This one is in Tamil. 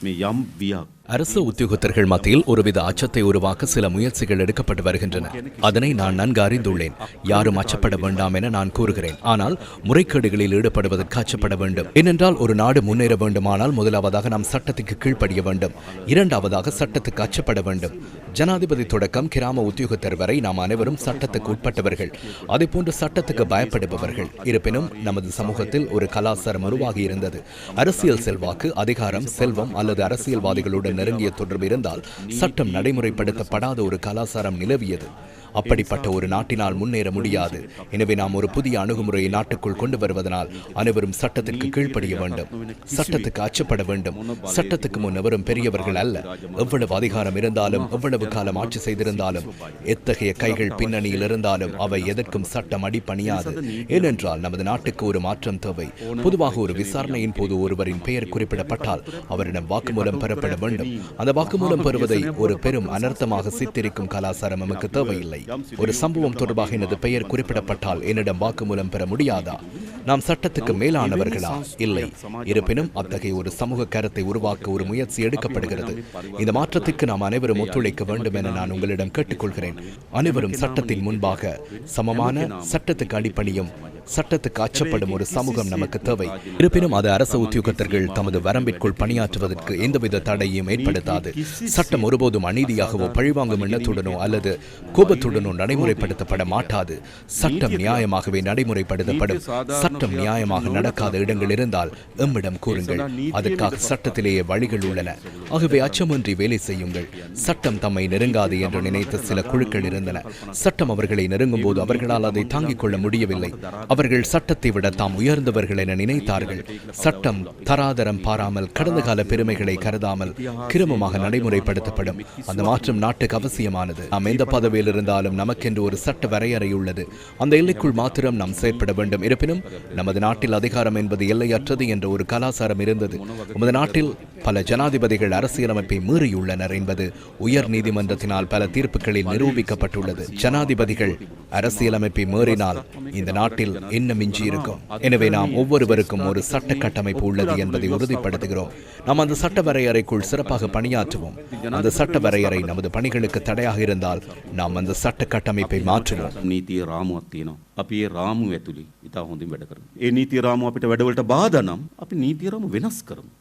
මේ යම් වියක් அரசு உத்தியோகத்தர்கள் மத்தியில் ஒருவித அச்சத்தை உருவாக்க சில முயற்சிகள் எடுக்கப்பட்டு வருகின்றன. அதனை நான் நன்கு அறிந்துள்ளேன். யாரும் அச்சப்பட வேண்டாம் என நான் கூறுகிறேன். ஆனால் முறைகேடுகளில் ஈடுபடுவதற்கு அச்சப்பட வேண்டும். ஏனென்றால் ஒரு நாடு முன்னேற வேண்டுமானால் முதலாவதாக நாம் சட்டத்துக்கு கீழ்ப்படிய வேண்டும். இரண்டாவதாக சட்டத்துக்கு அச்சப்பட வேண்டும். ஜனாதிபதி தொடக்கம் கிராம உத்தியோகத்தர் வரை நாம் அனைவரும் சட்டத்துக்கு உட்பட்டவர்கள். அதேபோன்று சட்டத்துக்கு பயப்படுபவர்கள். இருப்பினும் நமது சமூகத்தில் ஒரு கலாச்சாரம் உருவாகி இருந்தது. அரசியல் செல்வாக்கு, அதிகாரம், செல்வம் அல்லது அரசியல்வாதிகளுடன் நெருங்கிய தொடர்பு இருந்தால் சட்டம் நடைமுறைப்படுத்தப்படாத ஒரு கலாச்சாரம் நிலவியது. அப்படிப்பட்ட ஒரு நாட்டினால் முன்னேற முடியாது. எனவே நாம் ஒரு புதிய அணுகுமுறையை நாட்டுக்குள் கொண்டு வருவதனால் அனைவரும் சட்டத்திற்கு கீழ்ப்படிய வேண்டும். சட்டத்துக்கு அச்சப்பட வேண்டும். சட்டத்துக்கு முன் எவரும் பெரியவர்கள் அல்ல. எவ்வளவு அதிகாரம் இருந்தாலும், எவ்வளவு காலம் ஆட்சி செய்திருந்தாலும், எத்தகைய கைகள் பின்னணியில் இருந்தாலும் அவை எதற்கும் சட்டம் அடிபணியாது. ஏனென்றால் நமது நாட்டுக்கு ஒரு மாற்றம் தேவை. பொதுவாக ஒரு விசாரணையின் போது ஒருவரின் பெயர் குறிப்பிடப்பட்டால் அவரிடம் வாக்குமூலம் பெறப்பட வேண்டும். அந்த வாக்குமூலம் பெறுவதை ஒரு பெரும் அனர்த்தமாக சித்தரிக்கும் கலாச்சாரம் நமக்கு தேவையில்லை. ஒரு சம்பவம் தொடர்பாக எனது பெயர் குறிப்பிடப்பட்டால் என்னிடம் வாக்குமூலம் பெற முடியாதா? நாம் சட்டத்துக்கு மேலானவர்களா? இல்லை. இருப்பினும் அத்தகைய ஒரு சமூக கருத்தை உருவாக்க ஒரு முயற்சி எடுக்கப்படுகிறது. இந்த மாற்றத்திற்கு நாம் அனைவரும் ஒத்துழைக்க வேண்டும் என நான் உங்களிடம் கேட்டுக்கொள்கிறேன். அனைவரும் சட்டத்தின் முன்பாக சமமான, சட்டத்துக்கு அடிப்பணியும் சட்டத்துக்கு அச்சப்படும் ஒரு சமூகம் நமக்கு தேவை. இருப்பினும் அது அரசு உத்தியோகத்தர்கள் தமது வரம்பிற்குள் பணியாற்றுவதற்கு எந்தவித தடையும் ஏற்படுத்தாது. சட்டம் ஒருபோதும் அநீதியாகவோ பழிவாங்கும் எண்ணத்துடனோ அல்லது கோபத்துடனோ நடைமுறைப்படுத்தப்பட மாட்டாது. சட்டம் நியாயமாகவே நடைமுறைப்படுத்தப்படும். சட்டம் நியாயமாக நடக்காத இடங்கள் இருந்தால் எம்மிடம் கூறுங்கள். அதற்காக சட்டத்திலேயே வழிகள் உள்ளன. ஆகவே அச்சமின்றி வேலை செய்யுங்கள். சட்டம் தம்மை நெருங்காது என்று நினைத்த சில குழுக்கள் இருந்தன. சட்டம் அவர்களை நெருங்கும் போது அவர்களால் அதை தாங்கிக் கொள்ள முடியவில்லை. அவர்கள் சட்டத்தை விட தாம் உயர்ந்தவர்கள் என நினைத்தார்கள். சட்டம் தராதரம் பாராமல், கடந்த கால பெருமைகளை கருதாமல் கிரமமாக நடைமுறைப்படுத்தப்படும். அந்த மாற்றம் நாட்டுக்கு அவசியமானது. நாம் எந்த பதவியில் இருந்தாலும் நமக்கென்று ஒரு சட்ட வரையறை உள்ளது. அந்த எல்லைக்குள் மாத்திரம் நாம் செயற்பட வேண்டும். இருப்பினும் நமது நாட்டில் அதிகாரம் என்பது எல்லையற்றது என்ற ஒரு கலாச்சாரம் இருந்தது. நமது நாட்டில் பல ஜனாதிபதிகள் அரசியலமைப்பை மீறியுள்ளனர் என்பது உயர் நீதிமன்றத்தினால் பல தீர்ப்புகளில் நிரூபிக்கப்பட்டுள்ளது. ஜனாதிபதிகள் அரசியலமைப்பை மீறினால் இந்த நாட்டில் என்ன மிஞ்சி இருக்கும்? எனவே நாம் ஒவ்வொருவருக்கும் ஒரு சட்ட கட்டமைப்பு உள்ளது என்பதை உறுதிப்படுத்துகிறோம். நாம் அந்த சட்ட வரையறைக்குள் சிறப்பாக பணியாற்றுவோம். அந்த சட்ட வரையறை நமது பணிகளுக்கு தடையாக இருந்தால் நாம் அந்த சட்ட கட்டமைப்பை மாற்றுவோம். නීතිය රාමුවක් තියෙනවා. අපි ඒ රාමුව ඇතුලේ ඉතා හොඳින් වැඩ කරමු. ඒ නීතිය රාමුව අපිට වැඩවලට බාධා නම් අපි නීතිය රාමුව වෙනස් කරමු.